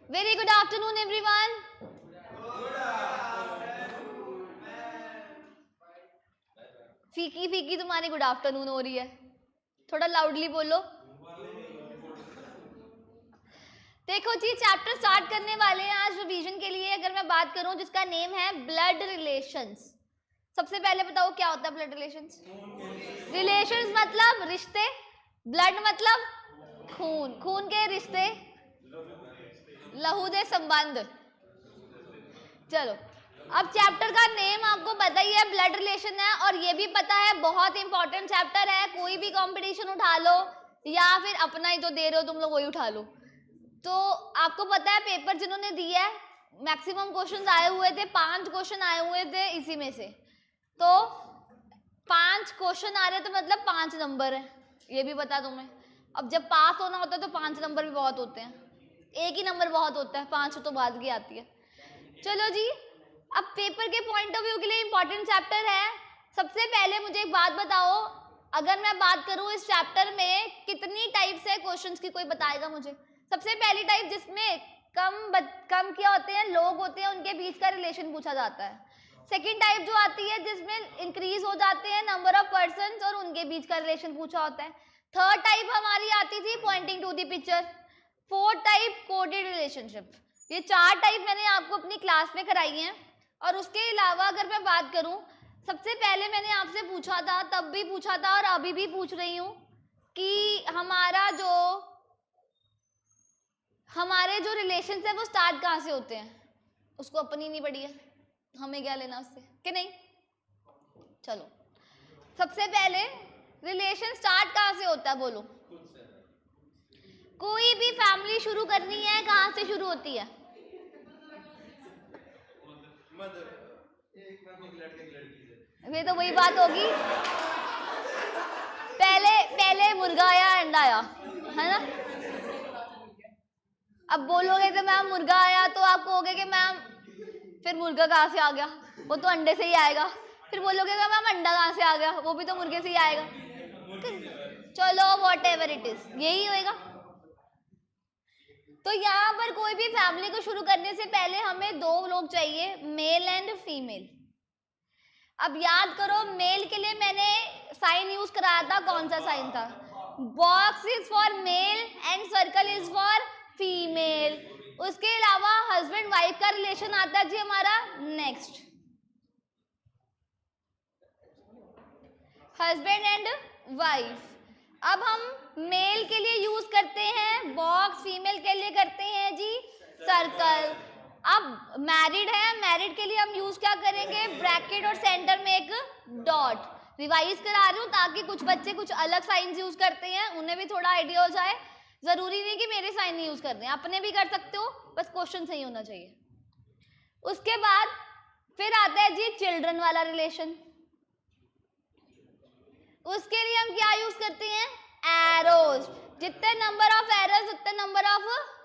Very good afternoon everyone. फीकी फीकी तुम्हारी गुड आफ्टरनून हो रही है, थोड़ा लाउडली बोलो। देखो जी, चैप्टर स्टार्ट करने वाले हैं आज रिवीजन के लिए। अगर मैं बात करूं जिसका नेम है ब्लड रिलेशंस, सबसे पहले बताओ क्या होता है ब्लड रिलेशंस? रिलेशंस मतलब रिश्ते, ब्लड मतलब खून, खून के रिश्ते, लहू दे संबंध। चलो, अब चैप्टर का नेम आपको पता ही है, ब्लड रिलेशन है, और ये भी पता है बहुत इंपॉर्टेंट चैप्टर है। कोई भी कंपटीशन उठा लो या फिर अपना ही तो दे रहे हो तुम लोग, वही उठा लो, तो आपको पता है पेपर जिन्होंने दिया है मैक्सिमम क्वेश्चंस आए हुए थे, 5 क्वेश्चन आए हुए थे इसी में से। तो 5 क्वेश्चन आ रहे तो मतलब 5 नंबर है, ये भी बता तुम्हें। अब जब पास होना होता है तो 5 नंबर भी बहुत होते हैं, एक ही नंबर बहुत होता है, 5 तो बाद की आती है। चलो जी, अब पेपर के पॉइंट ऑफ व्यू के लिए इंपॉर्टेंट चैप्टर है। सबसे पहले मुझे एक बात बताओ, अगर मैं बात करूं इस चैप्टर में कितनी टाइप्स है क्वेश्चंस की, कोई बताएगा मुझे? सबसे पहली टाइप जिसमें कम क्या होते हैं, लोग होते हैं, उनके बीच का रिलेशन पूछा जाता है। सेकेंड टाइप जो आती है जिसमें इंक्रीज हो जाते हैं नंबर ऑफ पर्सन्स और उनके बीच का रिलेशन पूछा होता है। थर्ड टाइप हमारी आती थी pointing to the picture. Fourth type coded relationship. ये 4 टाइप मैंने आपको अपनी क्लास में कराई हैं। और उसके अलावा अगर मैं बात करूं, सबसे पहले मैंने आपसे पूछा था, तब भी पूछा था और अभी भी पूछ रही हूं कि हमारे जो रिलेशन है वो स्टार्ट कहाँ से होते हैं। उसको अपनी नहीं पड़ी है, हमें क्या लेना उससे, कि नहीं? चलो, सबसे पहले रिलेशन स्टार्ट कहाँ से होता है, बोलो। कोई भी फैमिली शुरू करनी है, कहाँ से शुरू होती है? ये तो वही बात होगी, पहले मुर्गा आया अंडा आया, है ना? अब बोलोगे कि मैम मुर्गा आया, तो आप कहोगे कि मैम फिर मुर्गा कहाँ से आ गया, वो तो अंडे से ही आएगा। फिर बोलोगे कि मैम अंडा कहाँ से आ गया, वो भी तो मुर्गे से ही आएगा। चलो वॉट एवर इट इज, यही होएगा। तो यहाँ पर कोई भी फैमिली को शुरू करने से पहले हमें 2 लोग चाहिए, मेल एंड फीमेल। अब याद करो, मेल के लिए मैंने साइन यूज कराया था, कौन सा साइन था? Box is for male and circle is for female. उसके अलावा हस्बैंड वाइफ का रिलेशन आता है जी हमारा नेक्स्ट, हस्बैंड एंड वाइफ। अब हम मेल के लिए यूज करते हैं बॉक्स, फीमेल के लिए करते हैं जी सर्कल। अब मैरिड है, मैरिड के लिए हम यूज क्या करेंगे? ब्रैकेट और सेंटर में एक डॉट। रिवाइज करा रही हूँ ताकि कुछ बच्चे कुछ अलग साइंस यूज करते हैं, उन्हें भी थोड़ा आइडिया हो जाए। जरूरी नहीं कि मेरे साइन नहीं यूज कर रहे हैं, अपने भी कर सकते हो, बस क्वेश्चन सही होना चाहिए। उसके बाद फिर आता है जी चिल्ड्रन वाला रिलेशन। उसके लिए हम क्या यूज करते हैं? एरोज। जितने नंबर ऑफ एरोज उतने नंबर ऑफ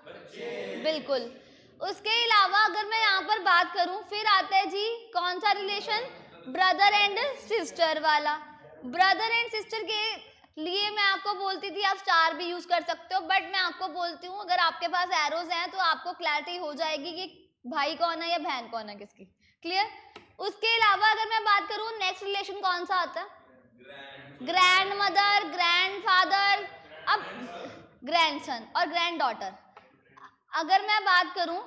बच्चे। बिल्कुल। उसके अलावा अगर मैं यहाँ पर बात करूं, फिर आता है जी कौन सा रिलेशन? ब्रदर एंड सिस्टर वाला। ब्रदर एंड सिस्टर के लिए मैं आपको बोलती थी आप स्टार भी यूज कर सकते हो, बट मैं आपको बोलती हूँ अगर आपके पास एरोज हैं तो आपको क्लैरिटी हो जाएगी कि भाई कौन है या बहन कौन है किसकी। क्लियर? उसके अलावा अगर मैं बात करूं, नेक्स्ट रिलेशन कौन सा आता है? ग्रैंड मदर, ग्रैंड फादर, अब ग्रैंडसन और ग्रैंड डॉटर। अगर मैं बात करूं,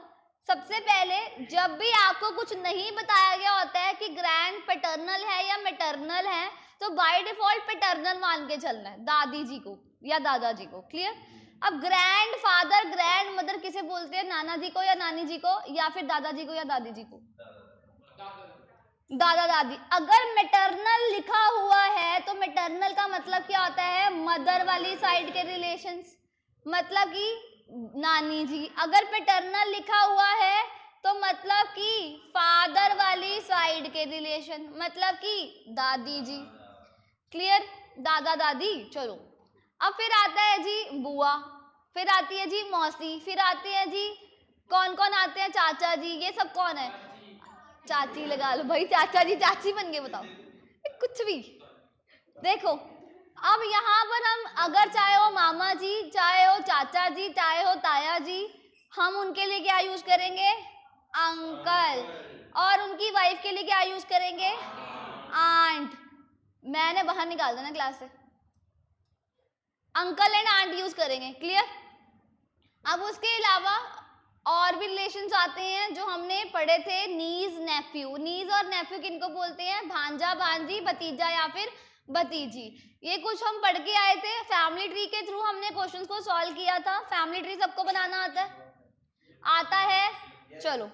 सबसे पहले जब भी आपको कुछ नहीं बताया गया होता है कि ग्रैंड पैटर्नल है या मैटरनल है, तो बाय डिफॉल्ट पैटर्नल मान के चलना है, दादी जी को या दादाजी को। क्लियर? अब ग्रैंड फादर, ग्रैंड मदर किसे बोलते हैं? नाना जी को या नानी जी को, या फिर दादाजी को या दादी जी को? दादा दादी। अगर मैटरनल लिखा हुआ है तो मैटरनल का मतलब क्या होता है? मदर वाली साइड के रिलेशंस, मतलब कि नानी जी। अगर पैटर्नल लिखा हुआ है तो मतलब कि फादर वाली साइड के रिलेशन, मतलब कि दादी जी। क्लियर? दादा दादी। चलो, अब फिर आता है जी बुआ, फिर आती है जी मौसी, फिर आती है जी कौन कौन आते हैं? चाचा जी। ये सब कौन है? चाची लगा लो भाई, चाचा जी चाची बन गए, बताओ कुछ भी। देखो, अब यहाँ पर हम अगर चाहे हो मामा जी, चाहे हो चाचा जी, चाहे हो ताया जी, हम उनके लिए क्या यूज करेंगे? अंकल। और उनकी वाइफ के लिए क्या यूज करेंगे? आंट। मैंने बाहर निकाल देना क्लास से। अंकल एंड आंट यूज करेंगे, क्लियर? अब उसके अलावा और भी रिलेशंस आते हैं जो हमने पढ़े थे, नीज नेफ्यू। नीज और नेफ्यू किनको बोलते हैं? भांजा भांजी, भतीजा या फिर भतीजी। ये कुछ हम पढ़ के आए थे, फैमिली ट्री के थ्रू हमने क्वेश्चंस को सॉल्व किया था। फैमिली ट्री सबको बनाना आता है? आता है। चलो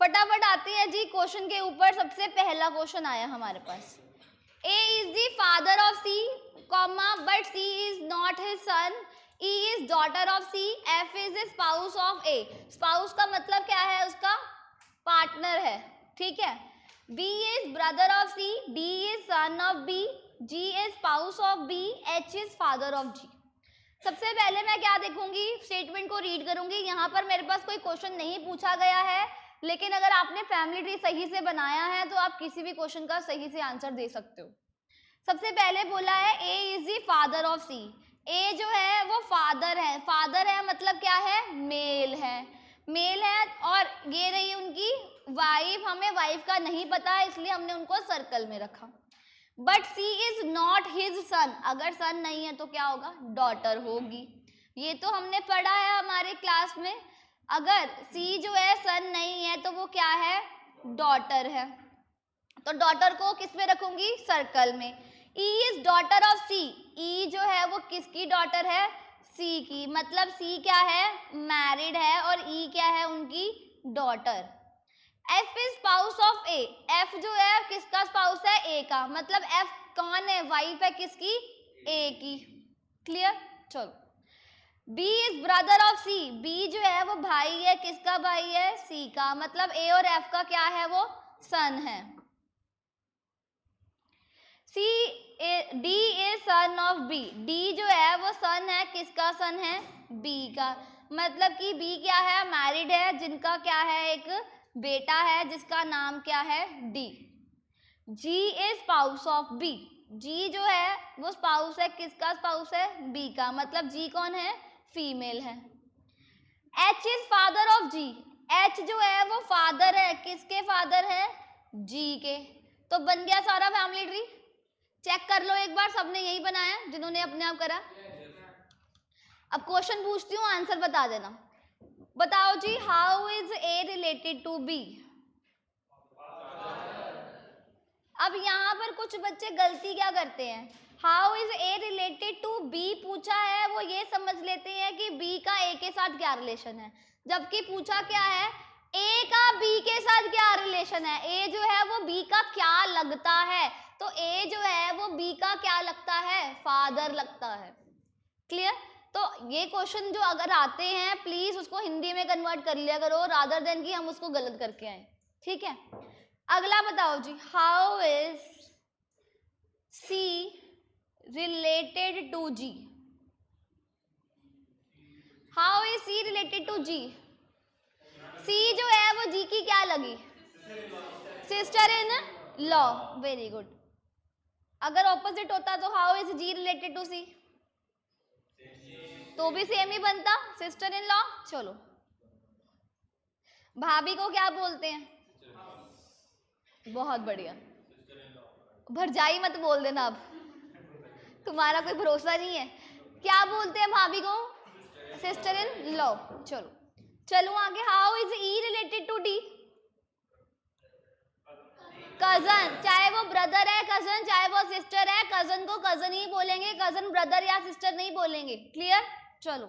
फटाफट आते हैं जी क्वेश्चन के ऊपर। सबसे पहला क्वेश्चन आया हमारे पास, A is the father of C, comma, but C is not his son. E is daughter of C. F is the spouse of A. Spouse का मतलब क्या है? उसका पार्टनर है, ठीक है। B is brother of C. D is son of B. G is spouse of B. H is father of G. सबसे पहले मैं क्या देखूंगी? स्टेटमेंट को रीड करूंगी। यहाँ पर मेरे पास कोई क्वेश्चन नहीं पूछा गया है, लेकिन अगर आपने फैमिली ट्री सही से बनाया है तो आप किसी भी क्वेश्चन का सही से आंसर दे सकते हो। सबसे पहले बोला है A is the father of C। A जो है वो फादर है। फादर है मतलब क्या है? मेल है। मेल है। और ये रही उनकी वाइफ। हमें वाइफ का नहीं पता है, इसलिए हमने उनको सर्कल में रखा। But C is not his son. अगर सन नहीं है तो क्या होगा? डॉटर होगी। ये तो हमने पढ़ा है हमारे क्लास में। अगर C जो है सन नहीं है तो वो क्या है? डॉटर है। तो डॉटर को किस में रखूंगी? सर्कल में। E is daughter of C। E जो है वो किसकी डॉटर है? C की। मतलब C क्या है? मैरिड है। और E क्या है? उनकी daughter. F is spouse of A। F जो है किसका स्पाउस है? A का। मतलब F कौन है? वाइफ है किसकी? A की। क्लियर? चलो। B is brother of C। B जो है वो भाई है। किसका भाई है? C का। मतलब A और F का क्या है? वो सन है। D is son of B। D जो है वो सन है। किसका सन है? B का। मतलब कि B क्या है? मैरिड है, जिनका क्या है? एक बेटा है जिसका नाम क्या है? D। G is spouse of B। G जो है वो स्पाउस है। किसका स्पाउस है? B का। मतलब G कौन है? फीमेल है। H is father of G। H जो है वो फादर है। किसके फादर है? G के। तो बन गया सारा फैमिली ट्री। चेक कर लो एक बार, सबने यही बनाया जिन्होंने अपने आप करा। अब क्वेश्चन पूछती हूँ, आंसर बता देना। बताओ जी, how is A related to B? अब यहाँ पर कुछ बच्चे गलती क्या करते हैं? How is A related to B पूछा है, वो ये समझ लेते हैं कि B का A के साथ क्या रिलेशन है, जबकि पूछा क्या है? A का B के साथ क्या रिलेशन है। A जो है वो B का क्या लगता है? तो A जो है वो B का क्या लगता है? फादर लगता है। क्लियर? तो ये क्वेश्चन जो अगर आते हैं प्लीज उसको हिंदी में कन्वर्ट कर लिया करो, रादर देन कि हम उसको गलत करके आए। ठीक है, अगला बताओ जी, how is C related to G? How is C related to G? C जो है वो G की क्या लगी? Sister in law. Very good. अगर ऑपोजिट होता तो how is G related to C? तो भी सेम ही बनता, सिस्टर इन लॉ। चलो, भाभी को क्या बोलते हैं? बहुत बढ़िया, भरजाई मत बोल देना, अब तुम्हारा कोई भरोसा नहीं है। क्या बोलते हैं भाभी को? Sister in law. चलो चलो आगे, how is E related to D? Cousin, चाहे वो ब्रदर है कजन, चाहे वो सिस्टर है, कजन को कजन ही बोलेंगे, कजन ब्रदर या सिस्टर नहीं बोलेंगे। क्लियर? चलो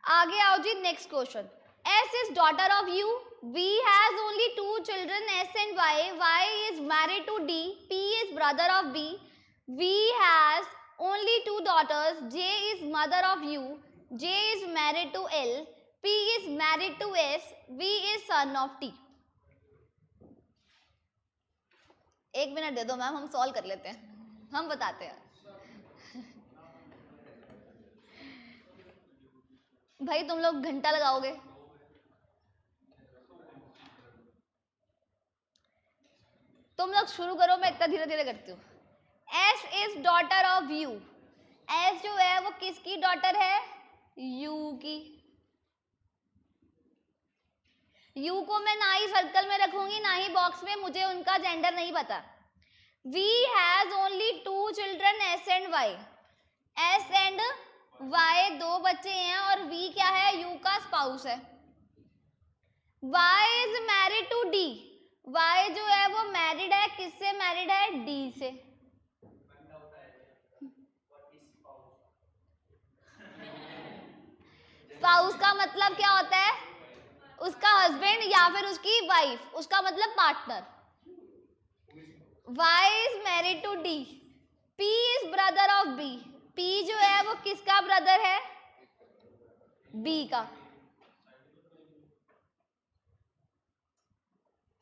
आगे आओ जी, next question. S is daughter of U. V has only 2 children, S and Y. Y is married to D. P is brother of B. V has only 2 daughters. J is mother of U. J is married to L. P is married to S. V is son of T. 1 minute दे दो ma'am, हम solve कर लेते हैं, हम बताते हैं। भाई तुम लोग घंटा लगाओगे? तुम लोग शुरू करो, मैं इतना धीरे धीरे करती हूँ। S is daughter of U। S जो है वो किसकी डॉटर है? U की। यू को मैं ना ही सर्कल में रखूंगी ना ही बॉक्स में, मुझे उनका जेंडर नहीं पता। V has only 2 children S and Y. S and Y 2 बच्चे हैं और वी क्या है, यू का स्पाउस है। Y is married to D. Y जो है वो मैरिड है, किससे मैरिड है, डी से। स्पाउस का मतलब क्या होता है, उसका हस्बैंड या फिर उसकी वाइफ, उसका मतलब partner. Y is married to D. P is brother of B. P जो है वो किसका ब्रदर है, B का।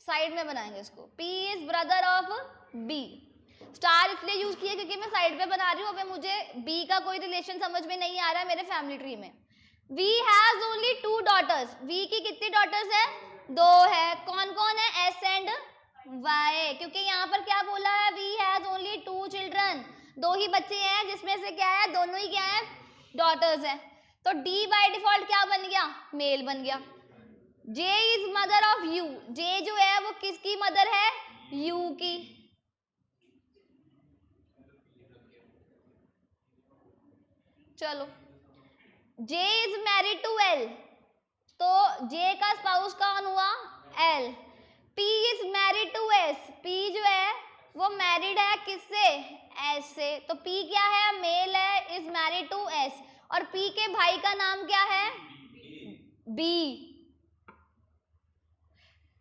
साइड में बनाएंगे इसको, P is brother of B। Star इसलिए यूज किया क्योंकि मैं साइड पे बना रही हूँ, अभी मुझे B का कोई रिलेशन समझ में नहीं आ रहा है मेरे फैमिली ट्री में। V has only 2 daughters. V की कितनी डॉटर्स है, 2 है। कौन कौन है, S एंड Y, क्योंकि यहाँ पर क्या बोला है, V has only 2 children, 2 ही बच्चे हैं जिसमें से क्या है, दोनों ही क्या है, डॉटर्स हैं। तो D बाय डिफॉल्ट क्या बन गया, मेल बन गया। J is mother of U। J जो है वो किसकी मदर है, U की। चलो, J is married to L, तो J का स्पाउस कौन हुआ, L। P is married to S। P जो है वो मैरिड है किससे, S से, तो P क्या है, मेल है, इज मैरिड टू S। और P के भाई का नाम क्या है, B।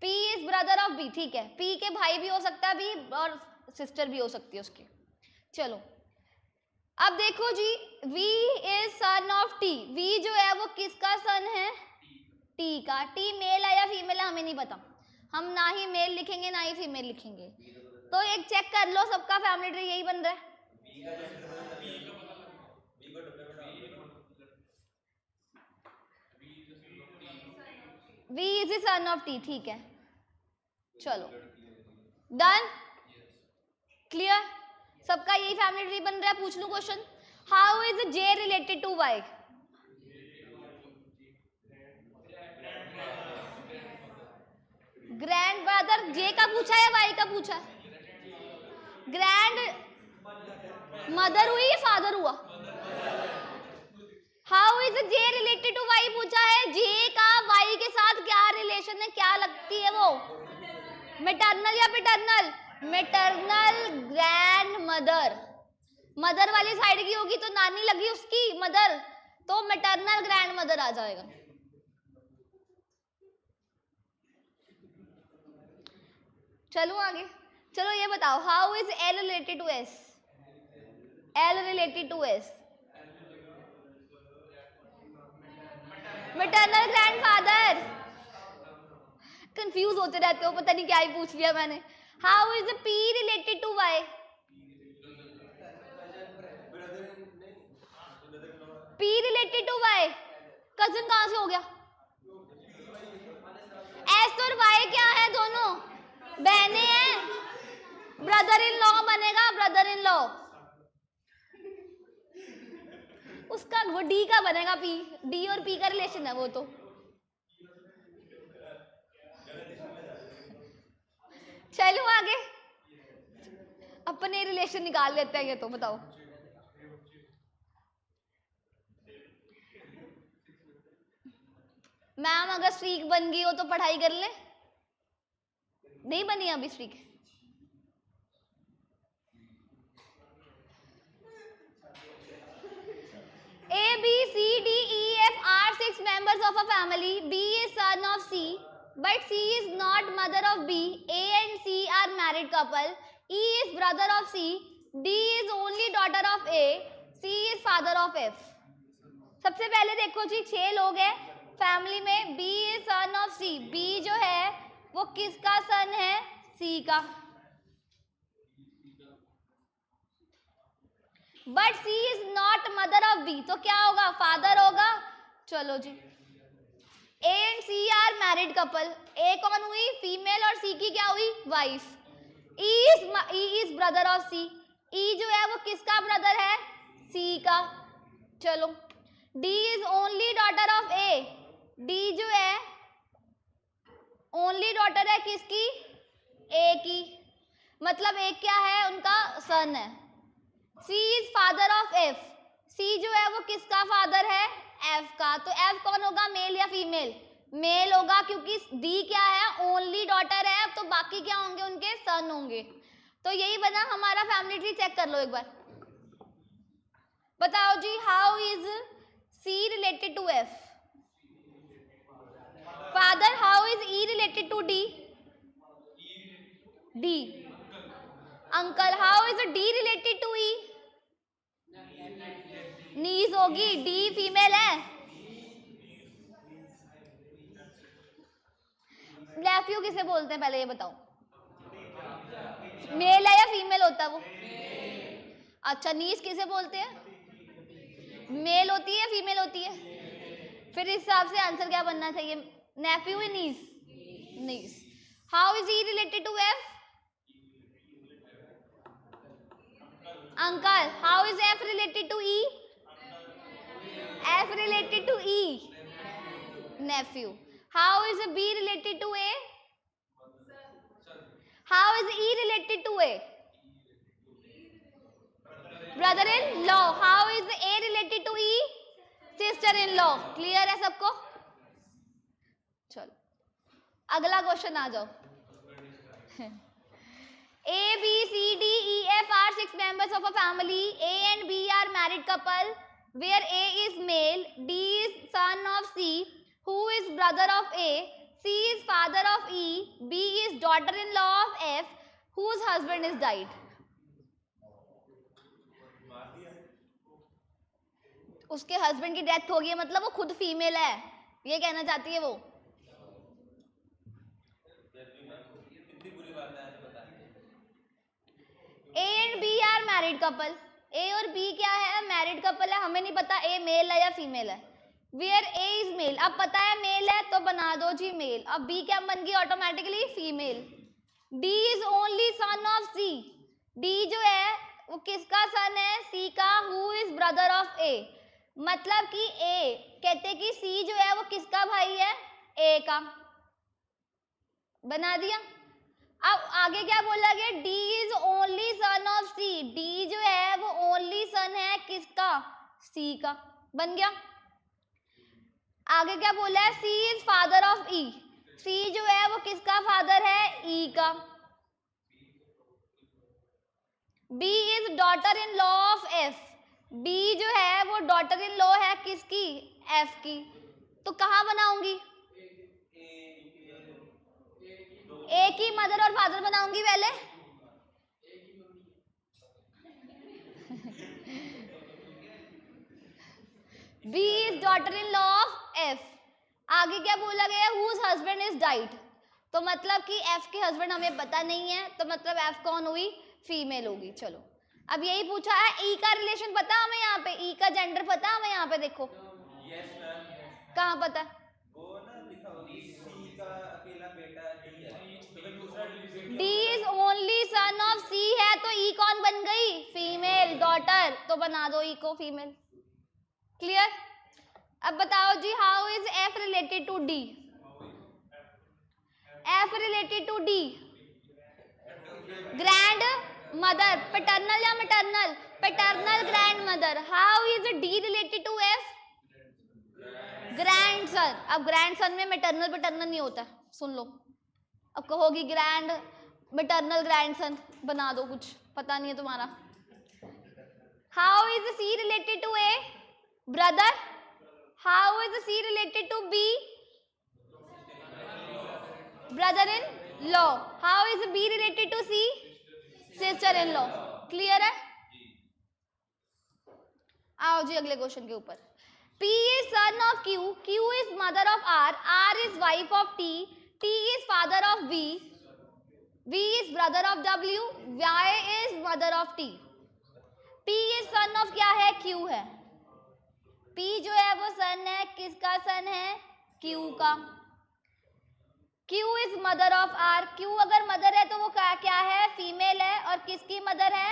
P is brother of B, ठीक है। P के भाई भी हो सकता है B, और सिस्टर भी हो सकती है उसकी। चलो अब देखो जी, V is son of T। V जो है वो किसका सन है, T का। T मेल है या फीमेल है हमें नहीं पता, हम ना ही मेल लिखेंगे ना ही फीमेल लिखेंगे। तो एक चेक कर लो, सबका फैमिली ट्री यही बन रहा है। V is the son of T, ठीक है। चलो डन, क्लियर, सबका यही फैमिली ट्री बन रहा है। पूछ लूं question, how is J related to Y। Grand brother, J का पूछा या Y का पूछा, ग्रैंड मदर हुई या फादर हुआ, how is J related to Y पूछा है। J का Y के साथ क्या रिलेशन है, क्या लगती है वो, मैटरनल या paternal, maternal grand mother. Mother वाली साइड की होगी तो नानी लगी उसकी मदर, तो मैटरनल ग्रैंड मदर आ जाएगा। चलो आगे, चलो ये बताओ, how is L related to S। L related to S, maternal grandfather. Confuse होते रहते हो, पता नहीं क्या ही पूछ लिया मैंने। How is P related to Y। P related to Y, cousin कहां से हो गया, S और Y क्या है, दोनों बहने हैं, ब्रदर इन लॉ बनेगा, ब्रदर इन लॉ। उसका वो D का बनेगा, P, D और P का रिलेशन है वो। तो चलो आगे, अपने रिलेशन निकाल लेते हैं ये, तो बताओ। मैम अगर स्ट्रीक बन गई हो तो पढ़ाई कर ले, नहीं बनी अभी streak. A, B, C, D, E, F are 6 members of a family. B is son of C, but C is not mother of B. A and C are married couple. E is brother of C. D is only daughter of A. C is father of F. सबसे पहले देखो जी, 6 लोग हैं family में। B is son of C. B जो है वो किसका सन है, C का। But C is not mother of B, तो क्या होगा, फादर होगा। चलो जी, A and C are married couple. A कौन हुई, फीमेल, और सी की क्या हुई, wife. E is brother of C. E जो है वो किसका ब्रदर है, सी का। चलो, D is only daughter of A. D जो है ओनली डॉटर है किसकी? ए की, मतलब एक क्या है उनका? सन है। सी इज फादर ऑफ एफ, सी जो है वो किसका फादर है? एफ का। तो एफ कौन होगा, मेल या फीमेल? मेल होगा, क्योंकि डी क्या है? ओनली डॉटर है, तो बाकी क्या होंगे उनके? सन होंगे। तो यही बना हमारा फैमिली ट्री। चेक कर लो एक बार, बताओ जी, how is C related to F? Father, how is E related to D? D. Uncle, how is D related to E? Niece होगी, डी फीमेल है। नेफ्यू किसे बोलते हैं पहले ये बताओ? मेल है या फीमेल होता है वो? अच्छा, नीज किसे बोलते हैं? मेल होती है, फीमेल होती है? फिर इस हिसाब से आंसर क्या बनना चाहिए? नेफ्यू या niece? Niece. How is E related to F? Uncle, how is F related to E? F related to E? Nephew. How is B related to A? How is E related to A? Brother-in-law. How is A related to E? Sister-in-law. Clear है सबको? चलो अगला question आ जाओ। A, B, C, D, E, F are 6 members of a family. A and B are married couple, where A is male, D is son of C, who is brother of A, C is father of E, B is daughter-in-law of F, whose husband is died. उसके husband की death हो गई है, मतलब वो खुद female है, ये कहना चाहती है वो। A and B are married couple. A और B क्या है? मैरिड कपल है। हमें नहीं पता A मेल है या फीमेल है। Where A is male, अब पता है मेल है तो बना दो जी मेल। अब B क्या बन गई automatically? Female. D is only son of C. D जो है वो किसका सन है? C का। Who is brother of A, मतलब कि A कहते कि C जो है वो किसका भाई है? A का। बना दिया। अब आगे क्या बोला गया? D is only son of C. D जो है वो ओनली सन है किसका? C का। बन गया। आगे क्या बोला है? C is father of E. C जो है वो किसका फादर है? E का। B is daughter in law of F. B जो है वो डॉटर इन लॉ है किसकी? F की। तो कहाँ बनाऊंगी? A की मदर और फादर बनाऊंगी पहले। B is daughter-in-law of F. आगे क्या बोला गया? Whose husband is died. तो मतलब कि F के हस्बैंड हमें पता नहीं है, तो मतलब F कौन हुई? फीमेल होगी। चलो अब यही पूछा है, E का रिलेशन पता हमें यहाँ पे? E का जेंडर पता हमें यहाँ पे? देखो कहाँ पता? D is only son of C है, तो E कौन बन गई? Female, daughter. तो बना दो E को फीमेल। क्लियर? अब बताओ जी, how is F related to D? F related to D? Grand mother, paternal या maternal? Paternal grand mother. How is D related to F? Grand son. अब ग्रैंड सन में मैटरनल पैटर्नल नहीं होता, सुन लो। अब कहोगी ग्रैंड मैटरनल ग्रैंड सन, बना दो, कुछ पता नहीं है तुम्हारा। How is C related to A? Brother. How is C related to B? Brother in law. How is B related to C? Sister in law. Clear है? आओ जी अगले क्वेश्चन के ऊपर। P is son of Q, Q is mother of R, R is wife of T, T is father of V, V is brother of W, Y is mother of T. P is son of क्या है? Q है। P जो है वो सन है, किसका सन है? Q का। Q is mother of R. Q अगर मदर है तो वो क्या है? फीमेल है। और किसकी मदर है?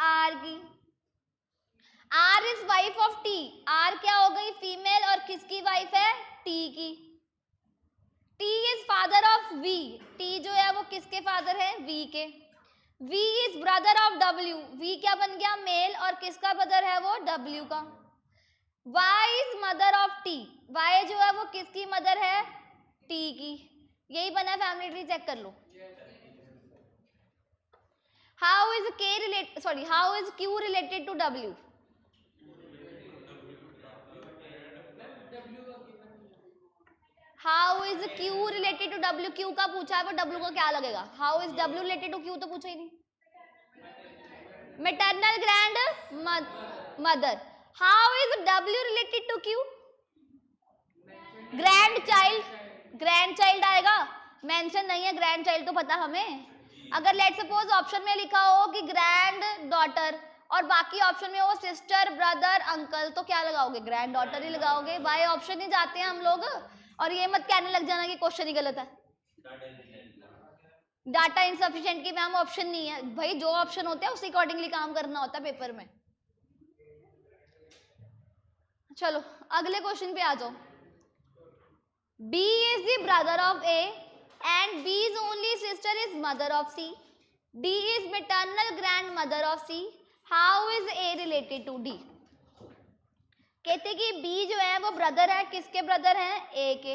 R की। R is wife of T. R क्या हो गई? फीमेल। और किसकी वाइफ है? T की। T is father of V, T जो है वो किसके फादर है, वी के। V is brother of W, V क्या बन गया, मेल, और किसका ब्रदर है वो, डब्ल्यू का। Y is mother of T, Y जो है वो किसकी मदर है, टी की। यही बना है फैमिली ट्री, चेक कर लो। How is K related, sorry, how is Q related to W, how is Q related to W, Q का पूछा है वो, डब्ल्यू का क्या लगेगा, how is W related to Q, तो पूछा ही नहीं। Maternal grand mother, how is W related to Q, grandchild, grandchild आएगा, मेंशन नहीं है ग्रैंड चाइल्ड, तो पता हमें। अगर लेट सपोज ऑप्शन में लिखा हो कि ग्रैंड डॉटर और बाकी ऑप्शन में हो सिस्टर, ब्रदर, अंकल, तो क्या लगाओगे, ग्रैंड डॉटर ही लगाओगे। बाय ऑप्शन ही जाते हैं हम लोग, और ये मत कहने लग जाना कि क्वेश्चन ही गलत है। डाटा इनसफिशिएंट की मैम ऑप्शन नहीं है भाई, जो ऑप्शन होते हैं उसी अकॉर्डिंगली काम करना होता है पेपर में। चलो अगले क्वेश्चन पे आ जाओ। B is the brother of A and B's only sister is mother of C. D is maternal grandmother of C. How is A related to D? कहते कि B जो है वो ब्रदर है, किसके ब्रदर हैं, A के।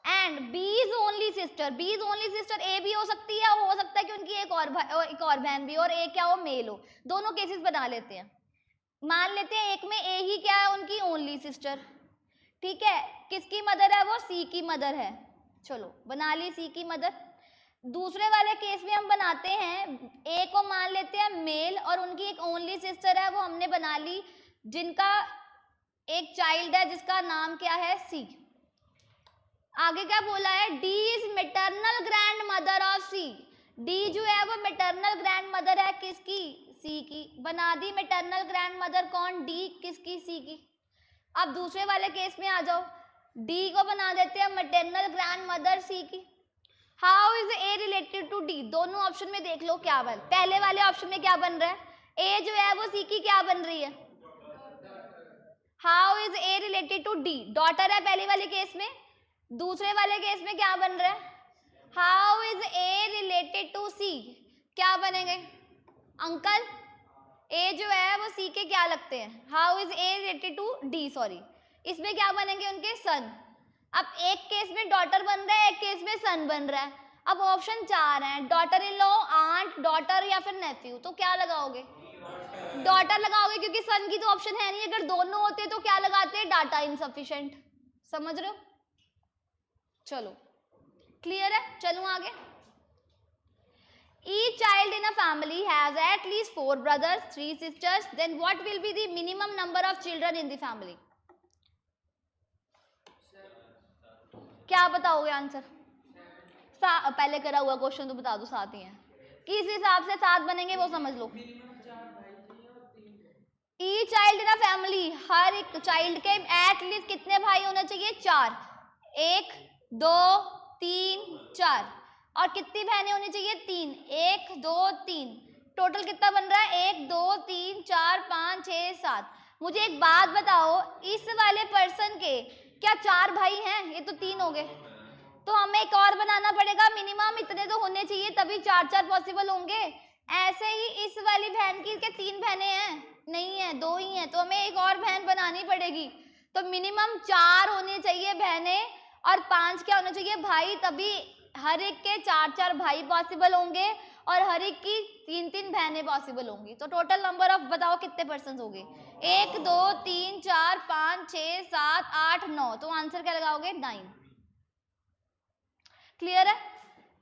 And B is only sister, B is only sister A भी हो सकती है, हो सकता है कि उनकी एक और बहन भी, और A क्या हो, मेल हो। दोनों केसेस बना लेते हैं। मान लेते हैं एक में ए ही क्या है, उनकी ओनली सिस्टर, ठीक है, किसकी मदर है वो, सी की मदर है। चलो बना ली सी की मदर। दूसरे वाले केस में हम बनाते हैं, ए को मान लेते हैं मेल और उनकी एक ओनली सिस्टर है, वो हमने बना ली, जिनका एक चाइल्ड है जिसका नाम क्या है, सी। आगे क्या बोला है, D is maternal grandmother of C, D जो है वो मैटरनल ग्रैंड मदर है किसकी, सी की। बना दी मैटरनल ग्रैंड मदर कौन, डी, किसकी, सी की। अब दूसरे वाले केस में आ जाओ, डी को बना देते हैं मैटरनल ग्रैंड मदर सी की। How is A related to D, दोनों ऑप्शन में देख लो क्या बन, पहले वाले ऑप्शन में क्या बन रहा है, ए जो है वो सी की क्या बन रही है, how is A related to D, daughter है पहले वाले केस में। दूसरे वाले केस में क्या बन रहा है, how is A related to C, क्या बनेंगे, अंकल। ए जो है वो सी के क्या लगते हैं, how is A related to D, sorry, इसमें क्या बनेंगे उनके सन। अब एक केस में डॉटर बन रहा है, एक केस में सन बन रहा है। अब ऑप्शन 4 है, daughter in law, aunt, daughter या फिर नेफ्यू, तो क्या लगाओगे, डॉटर लगाओगे, क्योंकि सन की तो ऑप्शन है नहीं। अगर दोनों होते तो क्या लगाते हैं, डाटा इनसफिशिएंट, समझ रहे हो। चलो क्लियर है, चलो आगे। Each child in a family has at least 4 brothers, 3 sisters. Then what will be the minimum number of children in the family? क्या बताओगे आंसर, पहले करा हुआ क्वेश्चन तो बता दो, 7 ही है, किस हिसाब से 7 बनेंगे वो समझ लो। Each child in a family, हर एक चाइल्ड के एट लीस्ट कितने भाई होने चाहिए, 4, 1 2 3 4, और कितनी बहनें होनी चाहिए, 3, 1 2 3, टोटल कितना बन रहा है, 1 2 3 4 5 6 7। मुझे एक बात बताओ, इस वाले पर्सन के क्या 4 भाई हैं, ये तो 3 हो गए, तो हमें एक और बनाना पड़ेगा, मिनिमम इतने तो होने चाहिए तभी 4 पॉसिबल होंगे। ऐसे ही इस वाली बहन की क्या 3 बहनें हैं, नहीं है, 2 ही हैं, तो हमें एक और बहन बनानी पड़ेगी, तो मिनिमम 4 होने चाहिए बहनें और 5 क्या होना चाहिए, भाई, तभी हर एक के 4 भाई पॉसिबल होंगे और हर एक की 3 बहनें पॉसिबल होंगी। तो टोटल नंबर ऑफ बताओ कितने पर्सन हो गए, 1 2 3 4 5 6 7 8 9, तो आंसर क्या लगाओगे, 9। क्लियर है,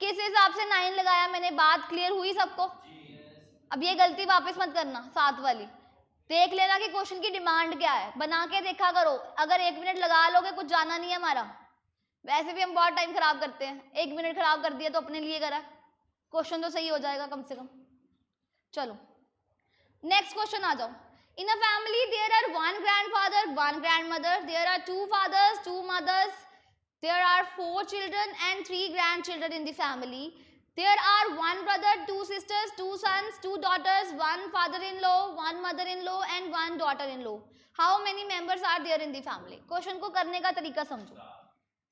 किस हिसाब से 9 लगाया मैंने, बात क्लियर हुई सबको। अब ये गलती वापस मत करना, 7 वाली देख लेना कि क्वेश्चन की डिमांड क्या है, बना के देखा करो। अगर 1 मिनट लगा लोगे, कुछ जाना नहीं है हमारा, वैसे भी हम बहुत टाइम खराब करते हैं, 1 मिनट खराब कर दिया तो अपने लिए करा, क्वेश्चन तो सही हो जाएगा कम से कम। चलो नेक्स्ट क्वेश्चन आ जाओ। In a family there are 1 grandfather 1 grandmother, there are 2 fathers 2 mothers, there are 4 children and 3 grandchildren in the family. There are 1 brother 2 sisters 2 sons 2 daughters, 1 father-in-law 1 mother-in-law and 1 daughter-in-law. How many members are there in the family. Question को करने का तरीका समझो।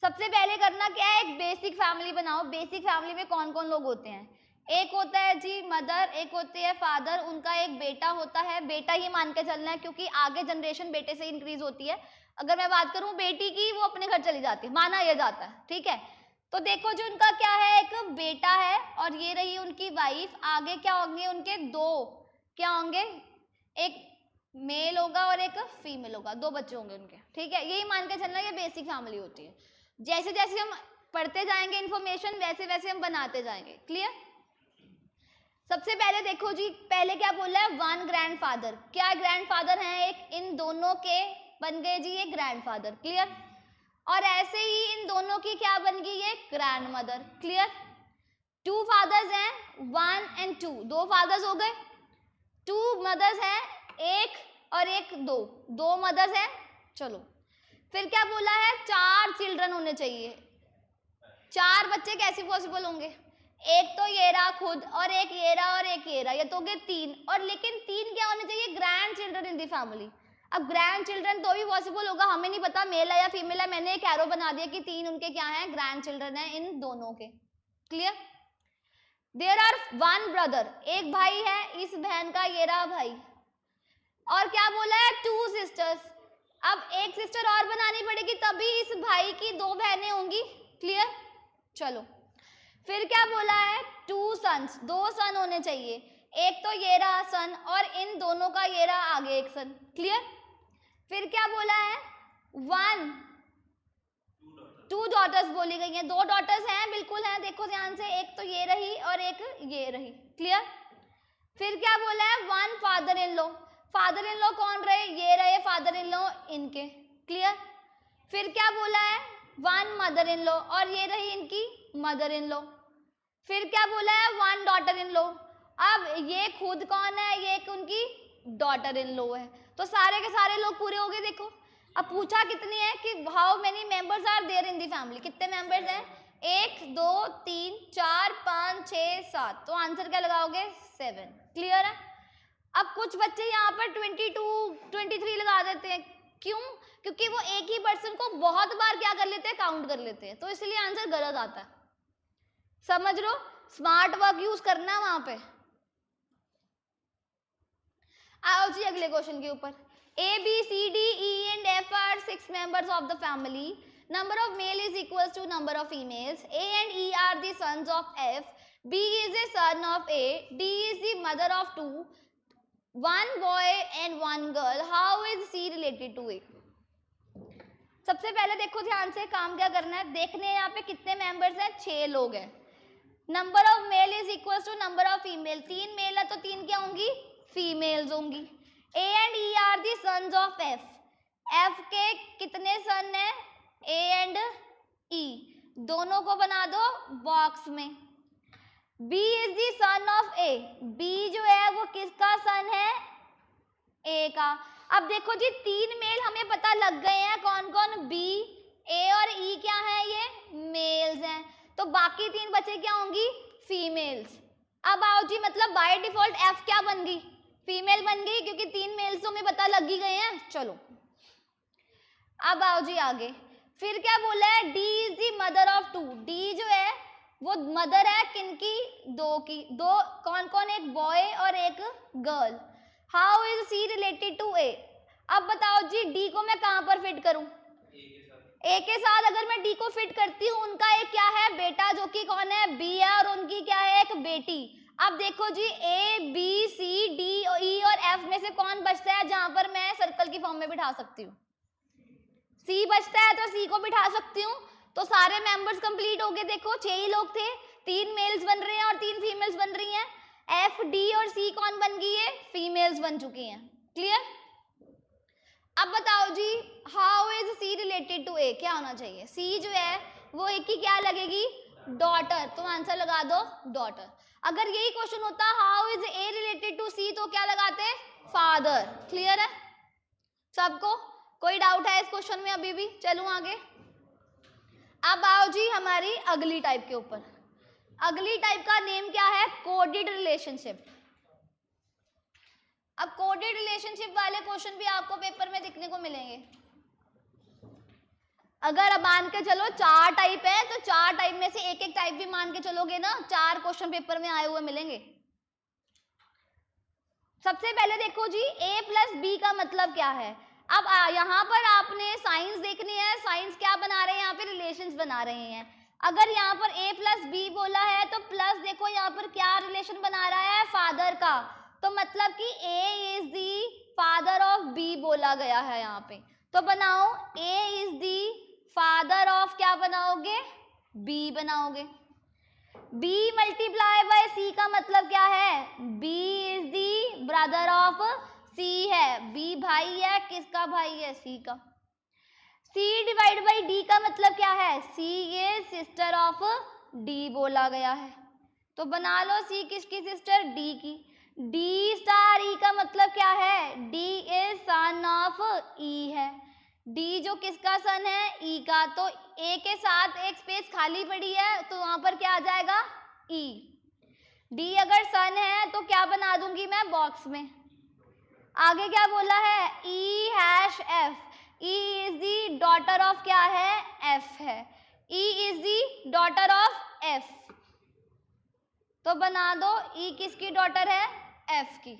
सबसे पहले करना क्या है, एक बेसिक फैमिली बनाओ। बेसिक फैमिली में कौन कौन लोग होते हैं, एक होता है जी मदर, एक होते हैं फादर, उनका एक बेटा होता है, बेटा ही मान के चलना है क्योंकि आगे जनरेशन बेटे से इंक्रीज होती है। अगर मैं बात करूं बेटी की, वो अपने घर चली जाती है, माना यह जाता है, ठीक है। तो देखो जो उनका क्या है, एक बेटा है और ये रही उनकी वाइफ। आगे क्या होंगे उनके, दो क्या होंगे, एक मेल होगा और एक फीमेल होगा, दो बच्चे होंगे उनके, ठीक है। यही मान के चलना, ये बेसिक फैमिली होती है। जैसे जैसे हम पढ़ते जाएंगे इन्फॉर्मेशन, वैसे वैसे हम बनाते जाएंगे। क्लियर। सबसे पहले देखो जी, पहले क्या बोला है, वन ग्रैंडफादर। क्या ग्रैंडफादर हैं एक, इन दोनों के बन गए जी ये ग्रैंडफादर। क्लियर। और ऐसे ही इन दोनों की क्या बन गई, ये ग्रैंडमदर। क्लियर। टू फादर्स हैं, 1 and 2, दो फादर्स हो गए। टू मदर्स हैं, एक और एक, दो मदर्स हैं। चलो फिर क्या बोला है, 4 चिल्ड्रन होने चाहिए। 4 बच्चे कैसे पॉसिबल होंगे, एक तो ये रहा खुद और एक ये रहा और एक ये रहा, ये तो हो गए 3। और लेकिन 3 क्या होने चाहिए, grand children in the family. अब ग्रैंड चिल्ड्रन तो भी पॉसिबल होगा, हमें नहीं पता मेल है या फीमेल है, मैंने एक एरो बना दिया कि 3 उनके क्या है, ग्रैंड चिल्ड्रन है इन दोनों के। क्लियर। देयर आर 1 ब्रदर, एक भाई है, इस बहन का ये रहा भाई। और क्या बोला है, 2 सिस्टर्स। अब एक सिस्टर और बनानी पड़ेगी तभी इस भाई की 2 बहनें होंगी। क्लियर। चलो फिर क्या बोला है, 2 सन्स, 2 सन होने चाहिए, एक तो ये रहा सन और इन दोनों का ये रहा आगे एक सन। क्लियर। फिर क्या बोला है, 2 डॉटर्स बोली गई हैं, 2 डॉटर्स हैं, बिल्कुल हैं, देखो ध्यान से, एक तो ये रही और एक ये रही। क्लियर। फिर क्या बोला है, 1 father in law. Father in law कौन रहे, ये रहे फादर इन लॉ इनके। क्लियर। फिर क्या बोला है, 1 मदर इन लॉ और ये रही इनकी मदर इन लॉ। फिर क्या बोला है, 1 डॉटर इन लॉ। अब ये खुद कौन है, ये एक उनकी डॉटर इन लॉ है। तो सारे के सारे लोग पूरे हो गए। देखो अब पूछा कितनी है कि how many members are there in the family, कितने मेंबर्स हैं, 1 2 3 4 5 6 7, तो आंसर क्या लगाओगे, 7। क्लियर है। अब कुछ बच्चे यहाँ पर 22 23 लगा देते हैं, क्यों, क्योंकि वो एक ही पर्सन को बहुत बार क्या कर लेते हैं, काउंट कर लेते हैं, तो इसलिए आंसर गलत आता है। समझ लो, स्मार्ट वर्क यूज करना वहां पे। आओ जी अगले क्वेश्चन के ऊपर। A B C D E and F are 6 members of the family. Number of male is equals to number of females. A and E are the sons of F. B is a son of A. D is the mother of 2. 1 boy and 1 girl. How is C related to A? सबसे पहले देखो ध्यान से, काम क्या करना है, देखने हैं यहाँ पे कितने मेंबर्स हैं, 6 लोग हैं। Number of male is equal to number of female, 3 male है तो 3 क्या होंगी, फीमेल्स होंगी। A and E are the sons of F. F के कितने सन हैं, A and E, दोनों को बना दो बॉक्स में। B is the son of A. B जो है वो किसका सन है, A का। अब देखो जी 3 मेल हमें पता लग गए हैं, कौन कौन, B, A और E क्या है, ये मेल्स हैं, तो बाकी 3 बचे क्या होंगी, फीमेल्स। अब आओ जी, मतलब बाय डिफॉल्ट F क्या बन गई, फीमेल बन गई, क्योंकि 3 मेल्स तो हमें पता लग ही गए हैं। चलो अब आओ जी आगे। फिर क्या बोला है, D is the mother of 2। D जो है वो मदर है किनकी, 2 की, 2 कौन कौन, एक बॉय और एक girl. How is C related to A? अब बताओ जी D को मैं कहां पर फिट करूं, A के साथ अगर मैं D को फिट करती हूँ, उनका एक क्या है, बेटा, जो कि कौन है, B है, और उनकी क्या है, एक बेटी। अब देखो जी A B C D E और F में से कौन बचता है जहां पर मैं सर्कल की फॉर्म में बिठा सकती हूँ, C बचता है, तो C को बिठा सकती हूँ। तो सारे मेंबर्स कंप्लीट हो गए। देखो 6 ही लोग थे, 3 मेल्स बन रहे हैं और 3 फीमेल्स बन रही हैं। F D और C कौन बन गई है, फीमेल्स बन चुकी हैं। क्लियर। अब बताओ जी, how is C related to A? क्या होना चाहिए, C जो है वो एक की क्या लगेगी, डॉटर, तो आंसर लगा दो डॉटर। अगर यही क्वेश्चन होता how is A related to C, तो क्या लगाते, फादर। क्लियर है सबको, कोई डाउट है इस क्वेश्चन में अभी भी? चलूं आगे। अब आओ जी हमारी अगली टाइप के ऊपर। अगली टाइप का नेम क्या है, कोडेड रिलेशनशिप। अब कोडेड रिलेशनशिप वाले क्वेश्चन भी आपको पेपर में दिखने को मिलेंगे। अगर अब मान के चलो 4 टाइप है तो 4 टाइप में से एक एक टाइप भी मान के चलोगे ना, 4 क्वेश्चन पेपर में आए हुए मिलेंगे। सबसे पहले देखो जी, a प्लस बी का मतलब क्या है। अब यहाँ पर आपने साइंस देखनी है, साइंस क्या बना रहे हैं, यहाँ पे रिलेशंस बना रहे हैं। अगर यहाँ पर a प्लस बी बोला है तो प्लस देखो यहाँ पर क्या रिलेशन बना रहा है, फादर का, तो मतलब कि a is the father of b बोला गया है यहाँ पे। तो बनाओ a is the father of, क्या बनाओगे, b बनाओगे। b मल्टीप्लाई बाय c का मतलब क्या है, b is the brother of c है, b भाई है, किसका भाई है, c का। c डिवाइड बाई d का मतलब क्या है, c is sister of d बोला गया है। तो बना लो c किसकी सिस्टर, d की। d स्टार e का मतलब क्या है, d is son of e है, d जो किसका सन है, e का। तो a के साथ एक स्पेस खाली पड़ी है तो वहां पर क्या आ जाएगा, e। d अगर सन है तो क्या बना दूंगी मैं बॉक्स में। आगे क्या बोला है, e hash f, e is the daughter of क्या है, f है, e is the daughter of f। तो बना दो e किसकी डॉटर है, f की।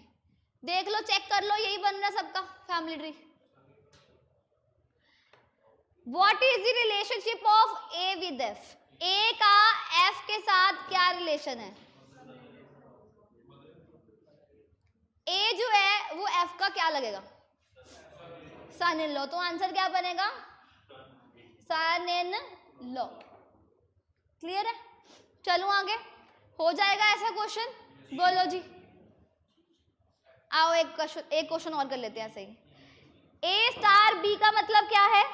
देख लो, चेक कर लो, यही बन रहा सबका family tree. What is the relationship of A with F? A का F के साथ क्या रिलेशन है, A जो है वो F का क्या लगेगा, सन इन लॉ। तो आंसर क्या बनेगा, सन इन लॉ। क्लियर है, चलो आगे हो जाएगा ऐसा क्वेश्चन, बोलो जी। आओ एक क्वेश्चन और कर लेते हैं सही। A स्टार B का मतलब क्या है,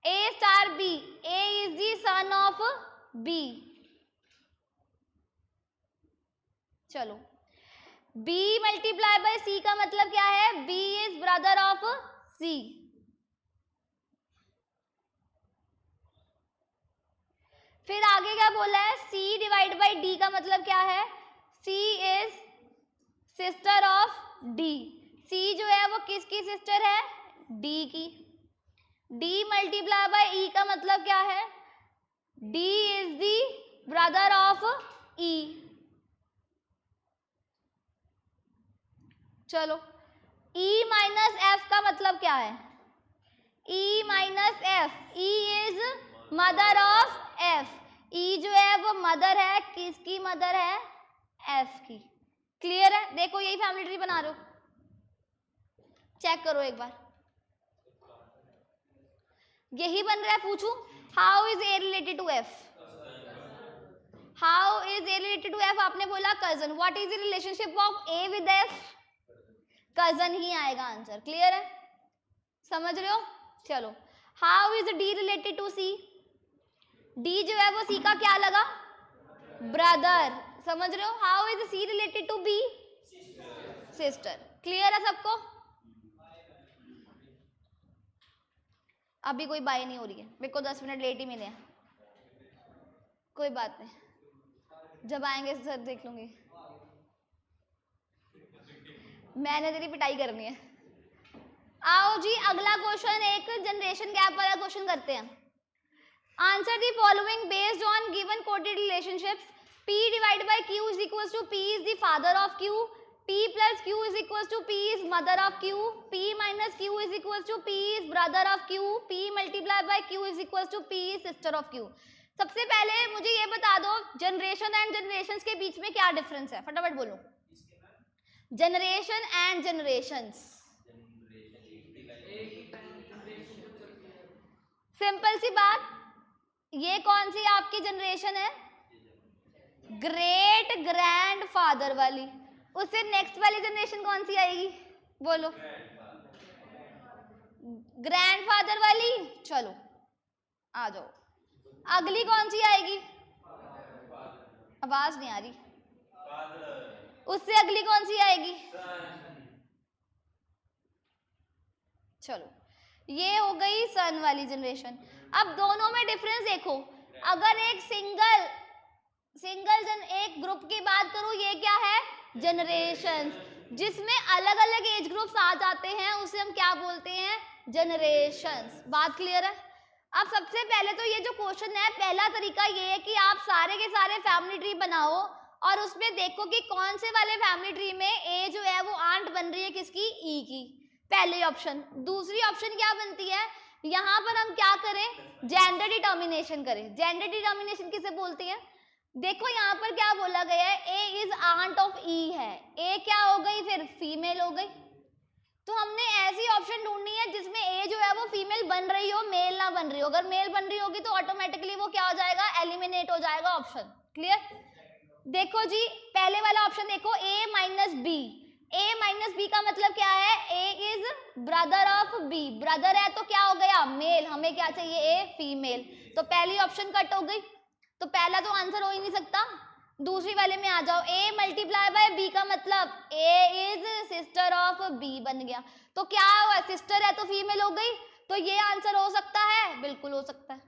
A star B, A is the son of B। चलो, B मल्टीप्लाई बाय C का मतलब क्या है, B is brother of C। फिर आगे क्या बोला है, C डिवाइड बाय D का मतलब क्या है, C is sister of D। C जो है वो किसकी सिस्टर है, D की। D मल्टीप्लाई बाय E का मतलब क्या है, D is the brother of E। चलो, E माइनस F का मतलब क्या है, E minus F, E is mother of F। E जो है वो मदर है, किसकी मदर है, F की। क्लियर है, देखो यही फैमिली ट्री बना रहे हो, चेक करो एक बार, यही बन रहा है। पूछूं, how is A related to F, how is A related to F, आपने बोला cousin. What is the relationship of A with F, cousin ही आएगा आंसर। क्लियर है, समझ रहे हो। चलो, how is D related to C, D जो है वो C का क्या लगा, ब्रदर। समझ रहे हो, how is C related to B, sister. Clear है सबको, अभी कोई बाय नहीं हो रही है, मेरे को 10 मिनट लेट ही मिले हैं, कोई बात नहीं, जब आएंगे सर देख लूंगी, मैंने तेरी पिटाई करनी है। आओ जी, अगला क्वेश्चन एक जनरेशन गैप वाला क्वेश्चन करते हैं। Answer the following based on given coded relationships. P divide by Q is equals to P is the father of Q, P plus Q is equals to P is mother of Q, P minus Q is equals to P is brother of Q, P multiply by Q is equals to P is sister of Q। सबसे पहले मुझे ये बता दो, generation and generations के बीच में क्या difference है, फटाफट बोलो। जनरेशन एंड जनरेशंस, सिंपल सी बात, ये कौन सी आपकी जनरेशन है, ग्रेट ग्रैंड फादर वाली। उससे नेक्स्ट वाली जनरेशन कौन सी आएगी, बोलो, ग्रैंडफादर वाली। चलो आ जाओ, अगली कौन सी आएगी, आवाज नहीं आ रही, उससे अगली कौन सी आएगी, चलो ये हो गई सन वाली जनरेशन। अब दोनों में डिफरेंस देखो, अगर एक एक ग्रुप की बात करूं, ये क्या है, जनरेशन, जिसमें अलग अलग एज ग्रुप्स आ जाते हैं उसे हम क्या बोलते हैं, जनरेशंस। बात क्लियर है? अब सबसे पहले तो ये जो क्वेश्चन है, पहला तरीका ये है कि आप सारे के सारे फैमिली ट्री बनाओ और उसमें देखो कि कौन से वाले फैमिली ट्री में ए जो है वो आंट बन रही है किसकी, ई की, पहले ऑप्शन। दूसरी ऑप्शन क्या बनती है, यहाँ पर हम क्या करें, जेंडर डिटर्मिनेशन करें। जेंडर डिटर्मिनेशन किसे बोलती है, देखो यहाँ पर क्या बोला गया है, ए इज आंट ऑफ ई है, ए क्या हो गई फिर, फीमेल हो गई। तो हमने ऐसी ऑप्शन ढूंढनी है जिसमें ए जो है वो फीमेल बन रही हो, मेल ना बन रही हो। अगर मेल बन रही होगी तो ऑटोमेटिकली वो क्या हो जाएगा, एलिमिनेट हो जाएगा ऑप्शन। क्लियर? देखो जी पहले वाला ऑप्शन देखो, A minus B. A minus B का मतलब क्या है, A is brother of B. Brother है तो क्या हो गया, मेल, हमें क्या चाहिए, ए फीमेल। तो पहली ऑप्शन कट हो गई, तो पहला तो आंसर हो ही नहीं सकता। दूसरी वाले में आ जाओ, ए मल्टीप्लाई बाय बी का मतलब ए इज सिस्टर ऑफ बी बन गया। तो क्या हुआ, सिस्टर है तो फीमेल हो गई, तो ये आंसर हो सकता है, बिल्कुल हो सकता है।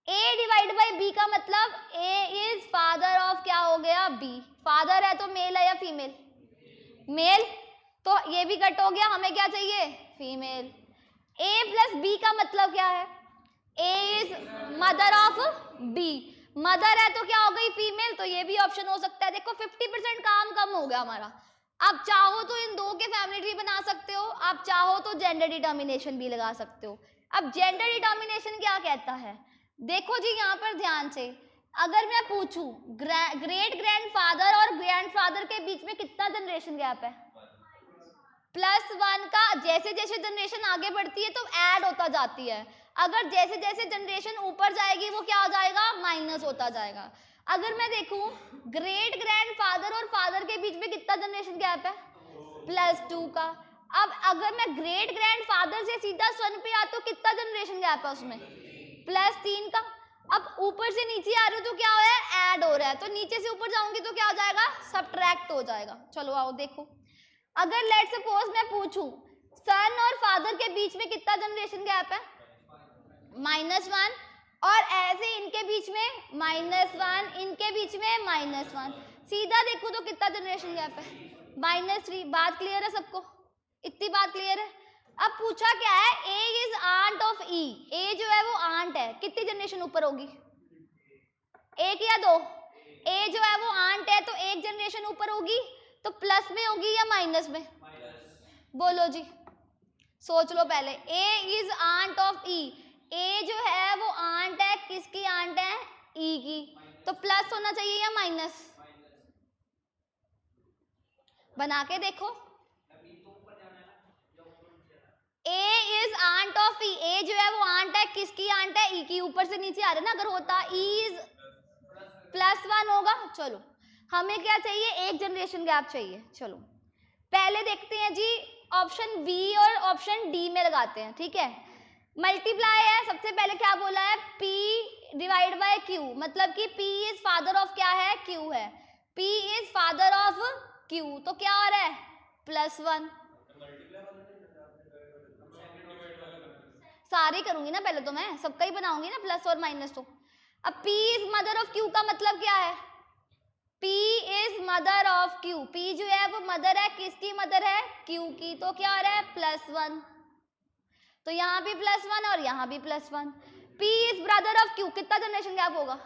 ए डिवाइड बाय बी का मतलब ए इज फादर ऑफ क्या हो गया, बी। फादर है तो मेल है या फीमेल, मेल, तो ये भी कट हो गया, हमें क्या चाहिए, फीमेल। ए प्लस बी का मतलब क्या है, A is mother of B. Mother है तो क्या हो गई, फीमेल, तो ये भी ऑप्शन हो सकता है। देखो 50% काम कम हो गया हमारा। आप चाहो तो इन दो के फैमिली ट्री बना सकते हो, आप चाहो तो जेंडर डिटर्मिनेशन भी लगा सकते हो। अब जेंडर डिटर्मिनेशन क्या कहता है, देखो जी यहाँ पर ध्यान से, अगर मैं पूछूं ग्रेट ग्रैंडफादर और ग्रैंडफादर के बीच में कितना जनरेशन गैप है, +1 का। जैसे जैसे जनरेशन आगे बढ़ती है तो ऐड होता जाती है, अगर जैसे जैसे जनरेशन ऊपर जाएगी वो क्या हो जाएगा, माइनस होता जाएगा। अगर मैं देखूं ग्रेट ग्रैंडफादर और फादर के बीच में कितना जनरेशन गैप है, +2 का। अब अगर मैं ग्रेट ग्रैंडफादर से सीधा सन पे आ तो कितना जनरेशन गैप है उसमें, +3 का। अब ऊपर से नीचे आ रहे हो तो क्या हो रहा है, ऐड हो रहा है, तो नीचे से ऊपर जाऊंगी तो क्या हो जाएगा, सब्ट्रैक्ट हो जाएगा। चलो आओ देखो, अगर लेट सपोज मैं पूछूं सन और फादर के बीच में कितना जनरेशन गैप है, -1, और ऐसे इनके बीच में -1, इनके बीच में -1, सीधा देखो तो कितना जनरेशन गैप है, -3। बात क्लियर है सबको, इतनी बात क्लियर है? अब पूछा क्या है, ए इज आंट ऑफ ई। ए जो है वो आंट है, कितनी जनरेशन ऊपर होगी, एक या दो? ए जो है वो आंट है तो एक जनरेशन ऊपर होगी, तो प्लस में होगी या माइनस में, बोलो जी, सोच लो पहले। ए इज आंट ऑफ ई, ए जो है वो आंट है, किसकी आंट है, ई की, तो प्लस होना चाहिए या माइनस, बना के देखो। ए इज आंट ऑफ ई, ए जो है वो आंट है, किसकी आंट है, ई की, ऊपर से नीचे आ रहा है ना, अगर होता ई इज +1 होगा। चलो हमें क्या चाहिए, एक जनरेशन गैप चाहिए। चलो पहले देखते हैं जी, ऑप्शन बी और ऑप्शन डी में लगाते हैं, ठीक है। मल्टीप्लाई है, सबसे पहले क्या बोला है, P डिवाइड बाय Q, मतलब कि P इज फादर ऑफ क्या है, Q है, P is father of Q, तो क्या हो रहा है, +1। सारे करूंगी ना पहले, तो मैं सबका ही बनाऊंगी ना, प्लस और माइनस। तो अब P is mother of Q का मतलब क्या है, P is mother of Q, P जो है वो मदर है, किसकी मदर है, Q की, तो क्या हो रहा है, +1। तो यहाँ भी +1 और यहाँ भी +1। P is brother of Q, कितना जनरेशन गैप होगा,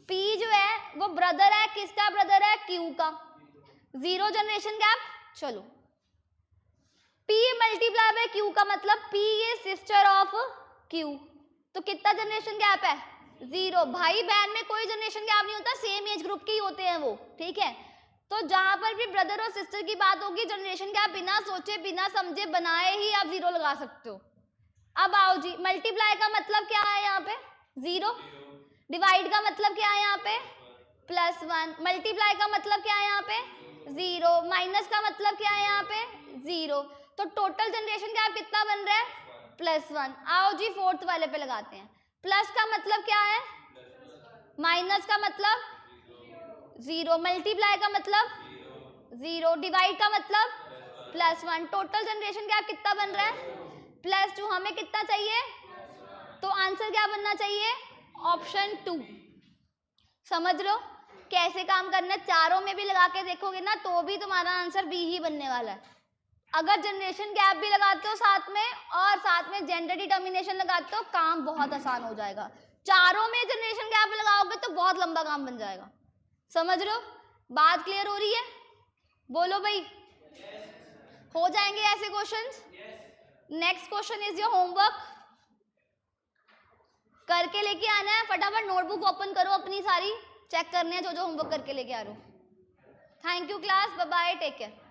P जो है वो ब्रदर है, किसका ब्रदर है, Q का, 0 जनरेशन गैप। चलो P मल्टीप्लाई बाय Q का मतलब P is sister of Q, तो कितना जनरेशन गैप है, 0। भाई बहन में कोई जनरेशन गैप नहीं होता, सेम एज ग्रुप के ही होते हैं वो, ठीक है। तो जहां पर भी ब्रदर और सिस्टर की बात होगी, जनरेशन गैप बिना सोचे बिना समझे बनाए ही आप 0 लगा सकते हो। अब आओ जी, मल्टीप्लाई का मतलब क्या है यहाँ पे, 0, डिवाइड का मतलब क्या है यहाँ पे, +1, मल्टीप्लाई का मतलब क्या है यहाँ पे, 0, माइनस का मतलब क्या है यहाँ पे, 0। तो टोटल जनरेशन गैप कितना बन रहा है, +1। आओ जी फोर्थ वाले पे लगाते हैं, प्लस का मतलब क्या है, माइनस का मतलब 0, मल्टीप्लाई का मतलब 0, डिवाइड का मतलब +1। टोटल जनरेशन गैप कितना बन रहा है, +2। हमें कितना चाहिए, तो आंसर क्या बनना चाहिए, ऑप्शन 2। समझ लो, कैसे काम करना है, चारों में भी लगा के देखोगे ना तो भी तुम्हारा आंसर बी ही बनने वाला है। अगर जनरेशन गैप भी लगाते हो साथ में और साथ में जेंडर डिटर्मिनेशन लगाते हो, काम बहुत आसान हो जाएगा। चारों में जनरेशन गैप लगाओगे तो बहुत लंबा काम बन जाएगा। समझ रहे हो? बात क्लियर हो रही है? बोलो भाई। हो जाएंगे ऐसे questions? Next question is your homework. करके लेके आना है, फटाफट नोटबुक ओपन करो अपनी सारी, चेक करने हैं जो जो होमवर्क करके लेके आ रहे हो। Thank you class, bye bye, take care.